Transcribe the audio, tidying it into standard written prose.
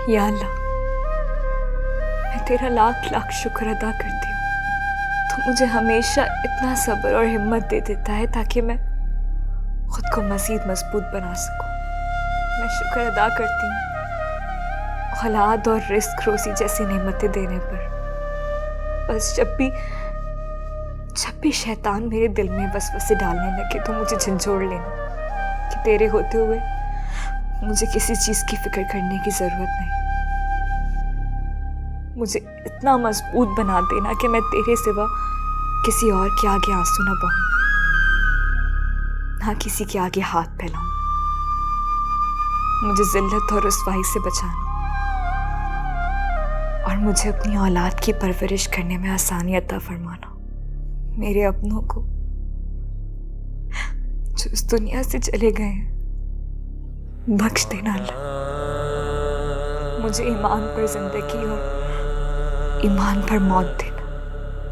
یا اللہ، میں تیرا لاکھ لاکھ شکر ادا کرتی ہوں، تو مجھے ہمیشہ اتنا صبر اور ہمت دے دیتا ہے تاکہ میں خود کو مزید مضبوط بنا سکوں۔ میں شکر ادا کرتی ہوں اولاد اور رزق روزی جیسی نعمتیں دینے پر، بس جب بھی شیطان میرے دل میں وسوسے ڈالنے لگے تو مجھے جھنجھوڑ لینا کہ تیرے ہوتے ہوئے مجھے کسی چیز کی فکر کرنے کی ضرورت نہیں۔ مجھے اتنا مضبوط بنا دینا کہ میں تیرے سوا کسی اور کے آگے آنسو نہ بہاؤں، نہ کسی کے آگے ہاتھ پھیلاؤں۔ مجھے ذلت اور رسوائی سے بچانا، اور مجھے اپنی اولاد کی پرورش کرنے میں آسانی عطا فرمانا۔ میرے اپنوں کو جو اس دنیا سے چلے گئے ہیں بخش دینا اللہ۔ مجھے ایمان پر زندگی اور ایمان پر موت دے۔